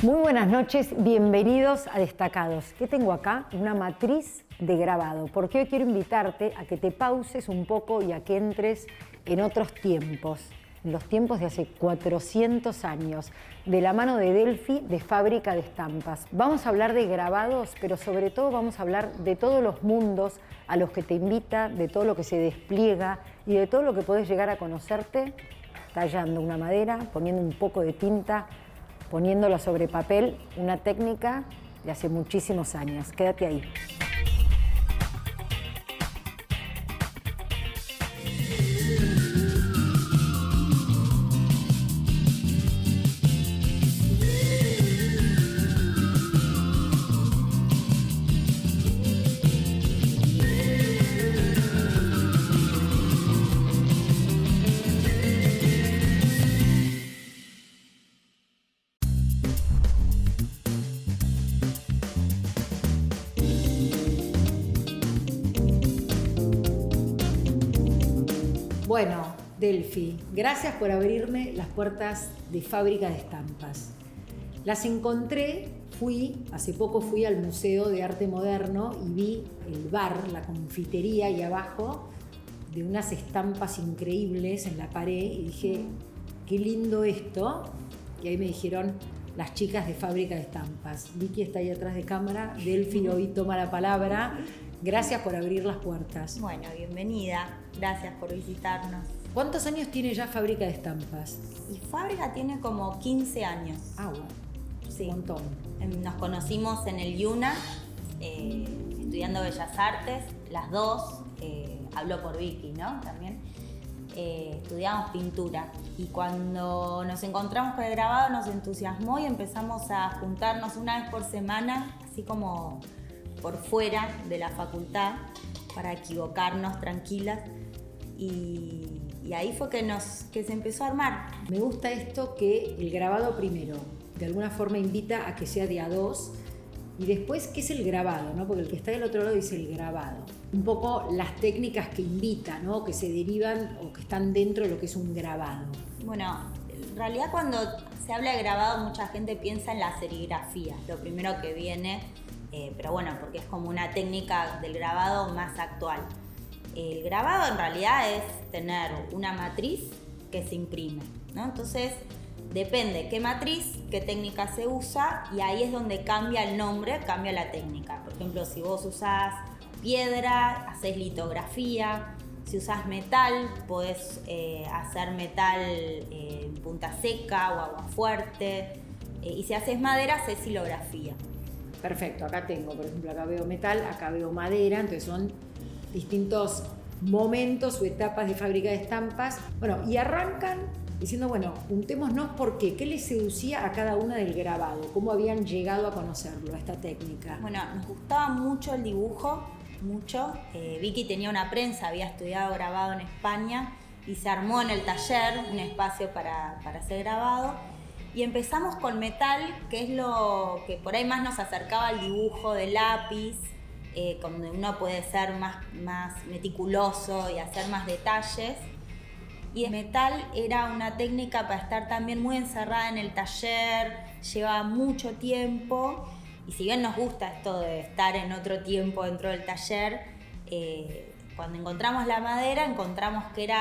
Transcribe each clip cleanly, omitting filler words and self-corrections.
Muy buenas noches, bienvenidos a Destacados. ¿Qué tengo acá? Una matriz de grabado, porque hoy quiero invitarte a que te pauses un poco y a que entres en otros tiempos, en los tiempos de hace 400 años, de la mano de Delphi, de Fábrica de Estampas. Vamos a hablar de grabados, pero sobre todo vamos a hablar de todos los mundos a los que te invita, de todo lo que se despliega y de todo lo que podés llegar a conocerte tallando una madera, poniendo un poco de tinta, poniéndola sobre papel, una técnica de hace muchísimos años. Quédate ahí. Bueno, Delphi, gracias por abrirme las puertas de Fábrica de Estampas. Las encontré, hace poco fui al Museo de Arte Moderno y vi el bar, la confitería y abajo de unas estampas increíbles en la pared y dije, qué lindo esto. Y ahí me dijeron las chicas de Fábrica de Estampas. Vicky está ahí atrás de cámara, Delphi hoy toma la palabra. Gracias por abrir las puertas. Bueno, bienvenida. Gracias por visitarnos. ¿Cuántos años tiene ya Fábrica de Estampas? Y Fábrica tiene como 15 años. Ah, bueno. Sí. Un montón. Nos conocimos en el IUNA, estudiando Bellas Artes, las dos. Hablo por Vicky, ¿no? También. Estudiamos pintura. Y cuando nos encontramos con el grabado nos entusiasmó y empezamos a juntarnos una vez por semana, así como por fuera de la facultad, para equivocarnos tranquilas. Y ahí fue que se empezó a armar. Me gusta esto que el grabado primero, de alguna forma invita a que sea de a dos, y después, ¿qué es el grabado? ¿No? Porque el que está del otro lado dice el grabado. Un poco las técnicas que invita, ¿no? Que se derivan o que están dentro de lo que es un grabado. Bueno, en realidad cuando se habla de grabado mucha gente piensa en la serigrafía, lo primero que viene, pero bueno, porque es como una técnica del grabado más actual. El grabado en realidad es tener una matriz que se imprime, ¿no? Entonces depende qué matriz, qué técnica se usa y ahí es donde cambia el nombre, cambia la técnica. Por ejemplo, si vos usás piedra, haces litografía. Si usás metal, podés hacer metal en punta seca o agua fuerte. Y si haces madera, haces hilografía. Perfecto, acá tengo, por ejemplo, acá veo metal, acá veo madera, entonces son distintos momentos o etapas de Fábrica de Estampas. Bueno, y arrancan diciendo, bueno, juntémonos por qué les seducía a cada una del grabado, cómo habían llegado a conocerlo, a esta técnica. Bueno, nos gustaba mucho el dibujo, mucho. Vicky tenía una prensa, había estudiado grabado en España y se armó en el taller un espacio para hacer grabado. Y empezamos con metal, que es lo que por ahí más nos acercaba al dibujo de lápiz, donde uno puede ser más meticuloso y hacer más detalles. Y el metal era una técnica para estar también muy encerrada en el taller, llevaba mucho tiempo. Y si bien nos gusta esto de estar en otro tiempo dentro del taller, cuando encontramos la madera encontramos que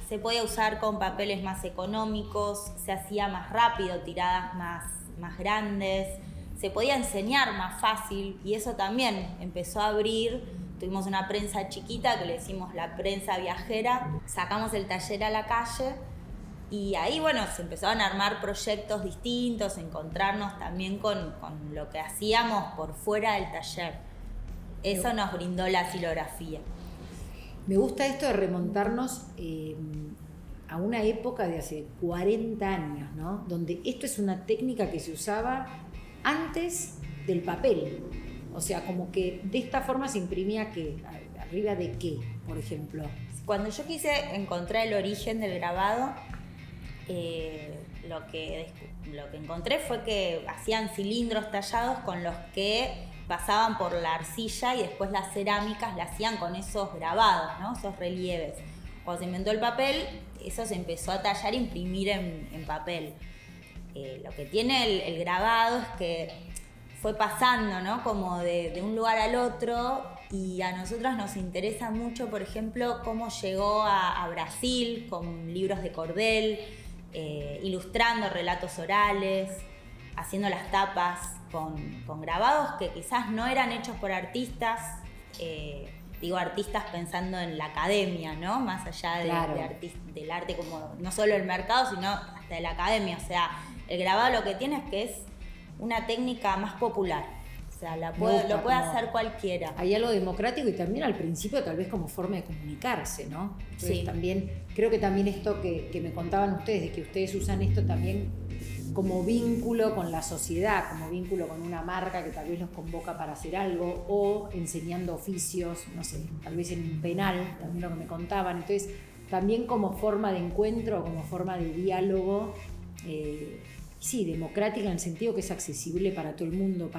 se podía usar con papeles más económicos, se hacía más rápido, tiradas más grandes, se podía enseñar más fácil y eso también empezó a abrir. Tuvimos una prensa chiquita que le decimos la prensa viajera, sacamos el taller a la calle y ahí, bueno, se empezaron a armar proyectos distintos, encontrarnos también con lo que hacíamos por fuera del taller. Eso nos brindó la silografía. Me gusta esto de remontarnos a una época de hace 40 años, ¿no? Donde esto es una técnica que se usaba antes del papel. O sea, como que de esta forma se imprimía ¿qué? ¿Arriba de qué, por ejemplo? Cuando yo quise encontrar el origen del grabado, lo que encontré fue que hacían cilindros tallados con los que pasaban por la arcilla y después las cerámicas la hacían con esos grabados, ¿no? Esos relieves. Cuando se inventó el papel, eso se empezó a tallar e imprimir en papel. Lo que tiene el grabado es que fue pasando, ¿no? Como de un lugar al otro, y a nosotros nos interesa mucho, por ejemplo, cómo llegó a Brasil con libros de cordel, ilustrando relatos orales, haciendo las tapas con grabados que quizás no eran hechos por artistas, digo artistas pensando en la academia, ¿no? Más allá del arte, como no solo el mercado, sino hasta de la academia. O sea, el grabado lo que tiene es que es una técnica más popular. O sea, lo puede hacer cualquiera. Hay algo democrático y también al principio tal vez como forma de comunicarse, ¿no? Entonces, sí. También, creo que también esto que me contaban ustedes, de que ustedes usan esto también como vínculo con la sociedad, como vínculo con una marca que tal vez los convoca para hacer algo, o enseñando oficios, no sé, tal vez en un penal, también lo que me contaban. Entonces, también como forma de encuentro, como forma de diálogo, sí, democrática en el sentido que es accesible para todo el mundo,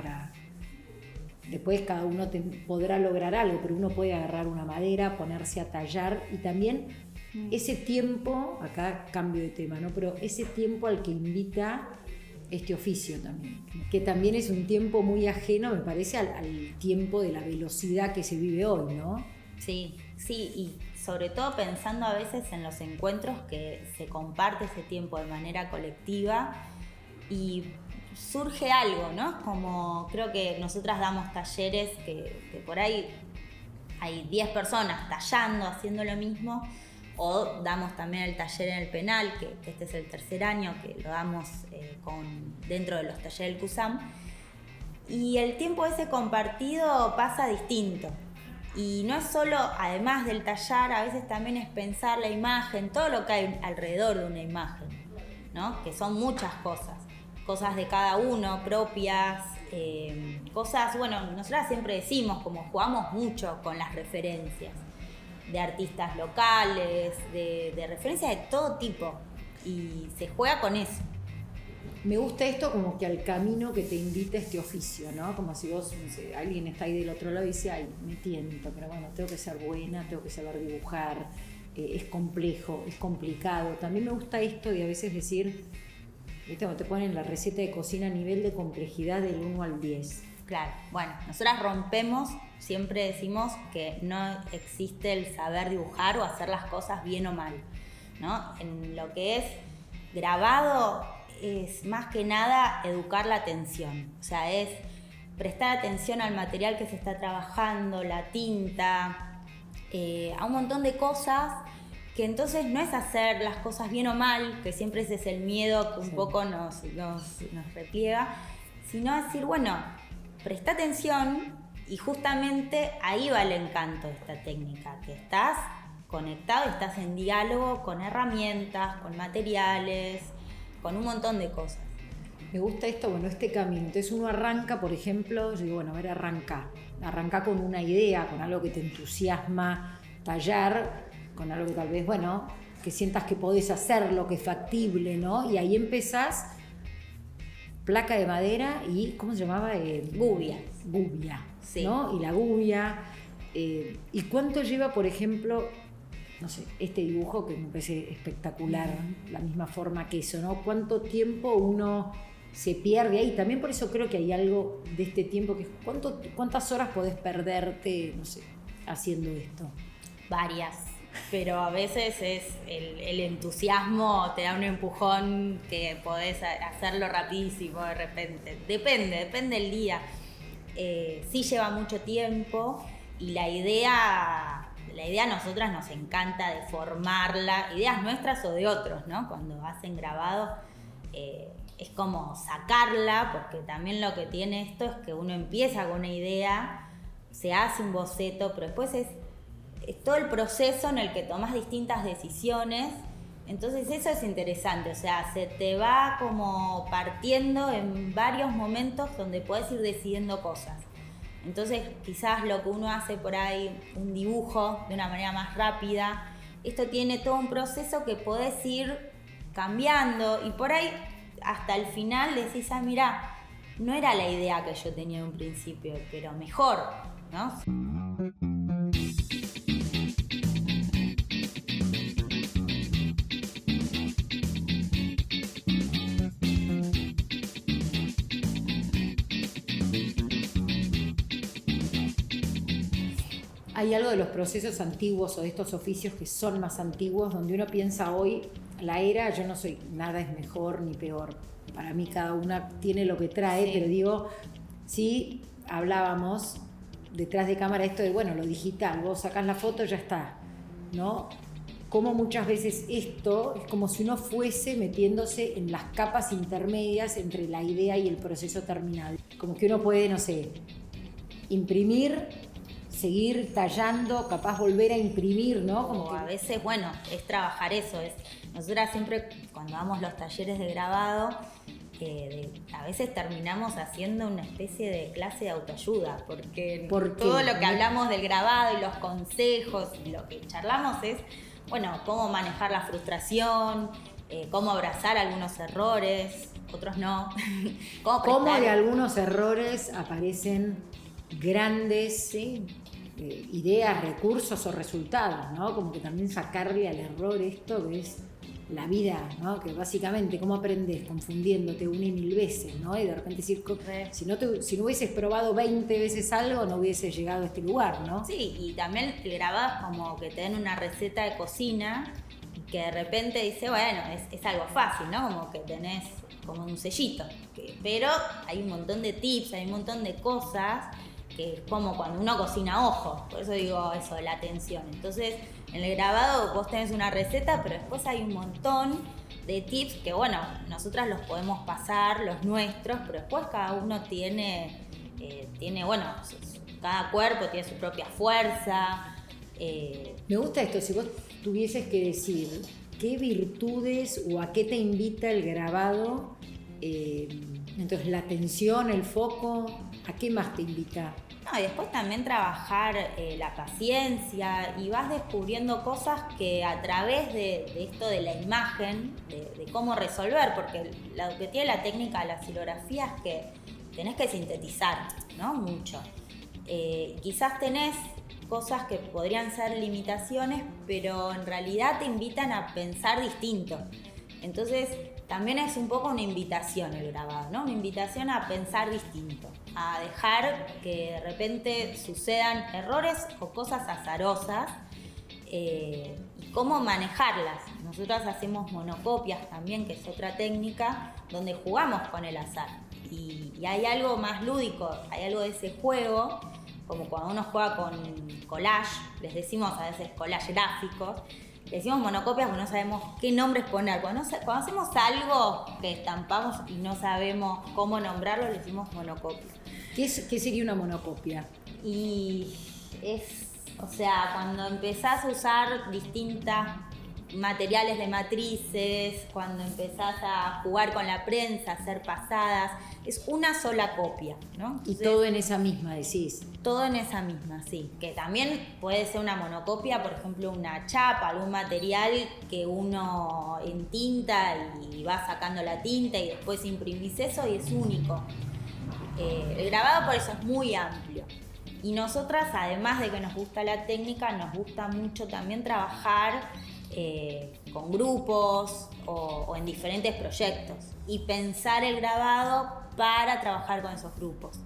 después cada uno podrá lograr algo, pero uno puede agarrar una madera, ponerse a tallar, y también ese tiempo, acá cambio de tema, ¿no? Pero ese tiempo al que invita este oficio también, que también es un tiempo muy ajeno, me parece, al tiempo de la velocidad que se vive hoy, ¿no? Sí, y sobre todo pensando a veces en los encuentros que se comparte ese tiempo de manera colectiva y surge algo, ¿no? Como creo que nosotras damos talleres que por ahí hay 10 personas tallando, haciendo lo mismo, o damos también el taller en el penal, que este es el tercer año que lo damos dentro de los talleres del CUSAM, y el tiempo ese compartido pasa distinto. Y no es solo, además del tallar, a veces también es pensar la imagen, todo lo que hay alrededor de una imagen, ¿no? Que son muchas cosas de cada uno, propias, cosas, bueno, nosotras siempre decimos, como jugamos mucho con las referencias de artistas locales, de referencias de todo tipo, y se juega con eso. Me gusta esto como que al camino que te invita este oficio, ¿no? Como si vos, no sé, alguien está ahí del otro lado y dice, ay, me tiento, pero bueno, tengo que ser buena, tengo que saber dibujar, es complejo, es complicado. También me gusta esto de a veces decir, ¿viste? Cuando te ponen la receta de cocina a nivel de complejidad del 1 al 10. Claro, bueno, nosotras rompemos, siempre decimos que no existe el saber dibujar o hacer las cosas bien o mal, ¿no? En lo que es grabado es más que nada educar la atención, o sea, es prestar atención al material que se está trabajando, la tinta, a un montón de cosas que entonces no es hacer las cosas bien o mal, que siempre ese es el miedo que un poco nos repliega, sino decir, bueno, presta atención y justamente ahí va el encanto de esta técnica, que estás conectado, estás en diálogo con herramientas, con materiales, con un montón de cosas. Me gusta esto, bueno, este camino. Entonces uno arranca, por ejemplo, yo digo, bueno, a ver, arranca con una idea, con algo que te entusiasma tallar, con algo que tal vez, bueno, que sientas que podés hacerlo, que es factible, ¿no? Y ahí empezás, placa de madera y, ¿cómo se llamaba? Gubia. Gubia, sí. ¿No? Y la gubia. ¿Y cuánto lleva, por ejemplo, no sé, este dibujo que me parece espectacular, la misma forma que eso, ¿no? ¿Cuánto tiempo uno se pierde ahí? También por eso creo que hay algo de este tiempo que ¿cuántas horas podés perderte, no sé, haciendo esto? Varias, pero a veces es el entusiasmo, te da un empujón que podés hacerlo rapidísimo de repente. Depende del día. Sí lleva mucho tiempo y la idea a nosotras nos encanta de formarla, ideas nuestras o de otros, ¿no? Cuando hacen grabado es como sacarla, porque también lo que tiene esto es que uno empieza con una idea, se hace un boceto, pero después es todo el proceso en el que tomas distintas decisiones. Entonces eso es interesante, o sea, se te va como partiendo en varios momentos donde puedes ir decidiendo cosas. Entonces quizás lo que uno hace por ahí, un dibujo de una manera más rápida, esto tiene todo un proceso que podés ir cambiando y por ahí hasta el final decís, mira, no era la idea que yo tenía en un principio, pero mejor, ¿no? hay algo de los procesos antiguos o de estos oficios que son más antiguos, donde uno piensa hoy, la era, yo no soy, nada es mejor ni peor. Para mí cada una tiene lo que trae, pero digo, sí hablábamos detrás de cámara esto de, bueno, lo digital, vos sacás la foto, ya está, ¿no? Como muchas veces esto es como si uno fuese metiéndose en las capas intermedias entre la idea y el proceso terminal. Como que uno puede, no sé, imprimir, seguir tallando, capaz volver a imprimir, ¿no? Como a veces, bueno, es trabajar eso. Nosotras siempre, cuando damos los talleres de grabado, a veces terminamos haciendo una especie de clase de autoayuda, porque todo lo que hablamos del grabado y los consejos, y lo que charlamos es, bueno, cómo manejar la frustración, cómo abrazar algunos errores, otros no. Cómo de algunos errores aparecen grandes ideas, recursos o resultados, ¿no? Como que también sacarle al error esto que es la vida, ¿no? Que básicamente, ¿cómo aprendes? Confundiéndote una y mil veces, ¿no? Y de repente decir, si no hubieses probado 20 veces algo, no hubieses llegado a este lugar, ¿no? Sí, y también el grabás como que te den una receta de cocina y que de repente dice, bueno, es algo fácil, ¿no? Como que tenés como un sellito. Pero hay un montón de tips, hay un montón de cosas que es como cuando uno cocina a ojo. Por eso digo eso de la atención. Entonces, en el grabado vos tenés una receta, pero después hay un montón de tips que, bueno, nosotras los podemos pasar, los nuestros, pero después cada uno tiene bueno, cada cuerpo tiene su propia fuerza. Me gusta esto, si vos tuvieses que decir qué virtudes o a qué te invita el grabado, entonces la atención, el foco, ¿a qué más te invita? No, y después también trabajar la paciencia, y vas descubriendo cosas que a través de esto de la imagen, de cómo resolver, porque lo que tiene la técnica de la xilografía es que tenés que sintetizar, ¿no? Mucho. Quizás tenés cosas que podrían ser limitaciones, pero en realidad te invitan a pensar distinto. Entonces, también es un poco una invitación el grabado, ¿no? Una invitación a pensar distinto, a dejar que de repente sucedan errores o cosas azarosas, y cómo manejarlas. Nosotras hacemos monocopias también, que es otra técnica, donde jugamos con el azar. Y hay algo más lúdico, hay algo de ese juego, como cuando uno juega con collage, les decimos a veces collage gráficos, le decimos monocopias porque no sabemos qué nombres poner. Cuando hacemos algo que estampamos y no sabemos cómo nombrarlo, le decimos monocopia. ¿Qué sería una monocopia? Y o sea, cuando empezás a usar distintas materiales de matrices, cuando empezás a jugar con la prensa, a hacer pasadas, es una sola copia, ¿no? Entonces, y todo en esa misma, decís. Todo en esa misma, sí. Que también puede ser una monocopia, por ejemplo, una chapa, algún material que uno entinta y va sacando la tinta y después imprimís eso y es único. El grabado por eso es muy amplio. Y nosotras, además de que nos gusta la técnica, nos gusta mucho también trabajar con grupos o en diferentes proyectos y pensar el grabado para trabajar con esos grupos.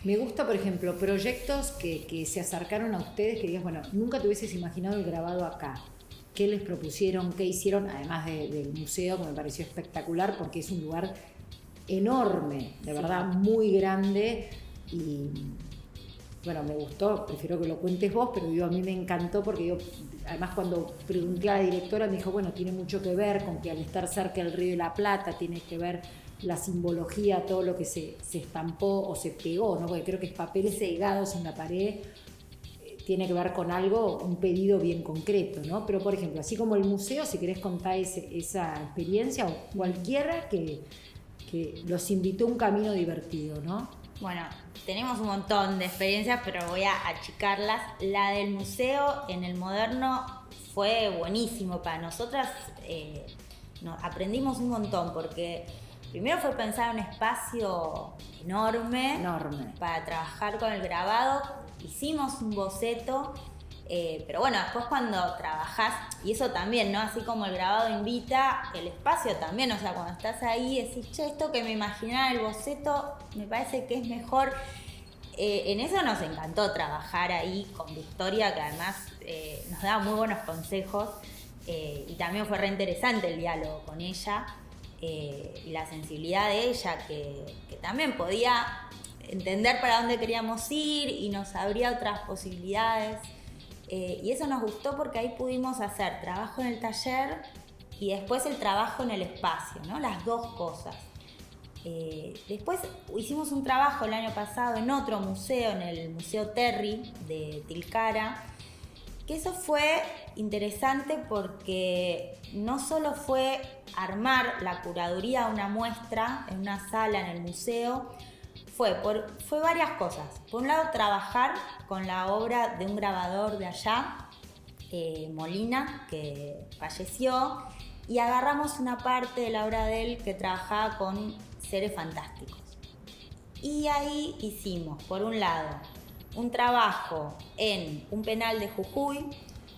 Me gusta, por ejemplo, proyectos que se acercaron a ustedes, que digas, bueno, nunca te hubieses imaginado el grabado acá. ¿Qué les propusieron? ¿Qué hicieron? Además del museo, que me pareció espectacular porque es un lugar enorme, de verdad, muy grande. Y bueno, me gustó, prefiero que lo cuentes vos, pero a mí me encantó porque además cuando pregunté a la directora me dijo, bueno, tiene mucho que ver con que al estar cerca del Río de la Plata tiene que ver la simbología, todo lo que se estampó o se pegó, ¿no? Porque creo que es papeles pegados en la pared, tiene que ver con algo, un pedido bien concreto, ¿no? Pero por ejemplo, así como el museo, si querés contar esa experiencia, o cualquiera que los invitó a un camino divertido, ¿no? Bueno, tenemos un montón de experiencias, pero voy a achicarlas. La del museo en el Moderno fue buenísimo para nosotras. Aprendimos un montón porque primero fue pensar un espacio enorme para trabajar con el grabado. Hicimos un boceto, pero bueno, después cuando trabajás, y eso también, ¿no? Así como el grabado invita, el espacio también, o sea, cuando estás ahí decís, che, esto que me imaginaba el boceto me parece que es mejor. En eso nos encantó trabajar ahí con Victoria, que además nos daba muy buenos consejos, y también fue re interesante el diálogo con ella, y la sensibilidad de ella, que también podía entender para dónde queríamos ir y nos abría otras posibilidades. Y eso nos gustó porque ahí pudimos hacer trabajo en el taller y después el trabajo en el espacio, ¿no? Las dos cosas. Después hicimos un trabajo el año pasado en otro museo, en el Museo Terry de Tilcara, que eso fue interesante porque no solo fue armar la curaduría de una muestra en una sala en el museo, fue varias cosas. Por un lado, trabajar con la obra de un grabador de allá, Molina, que falleció, y agarramos una parte de la obra de él que trabajaba con seres fantásticos. Y ahí hicimos, por un lado, un trabajo en un penal de Jujuy,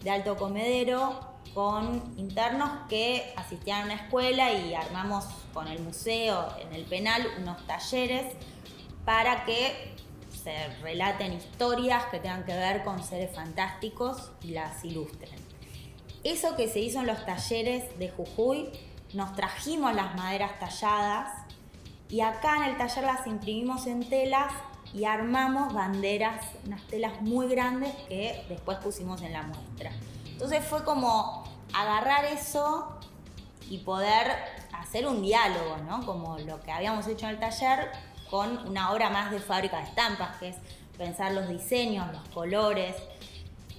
de Alto Comedero, con internos que asistían a una escuela, y armamos con el museo en el penal unos talleres para que se relaten historias que tengan que ver con seres fantásticos y las ilustren. Eso que se hizo en los talleres de Jujuy, nos trajimos las maderas talladas y acá en el taller las imprimimos en telas y armamos banderas, unas telas muy grandes que después pusimos en la muestra. Entonces fue como agarrar eso y poder hacer un diálogo, ¿no? Como lo que habíamos hecho en el taller con una obra más de fábrica de estampas, que es pensar los diseños, los colores.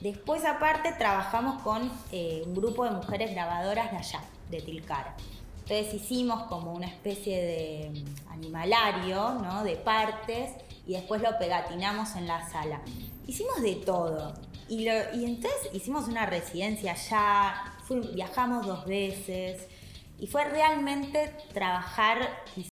Después, aparte, trabajamos con un grupo de mujeres grabadoras de allá, de Tilcara. Entonces hicimos como una especie de animalario, ¿no? De partes, y después lo pegatinamos en la sala. Hicimos de todo. Y entonces hicimos una residencia allá, viajamos 2 veces, y fue realmente trabajar y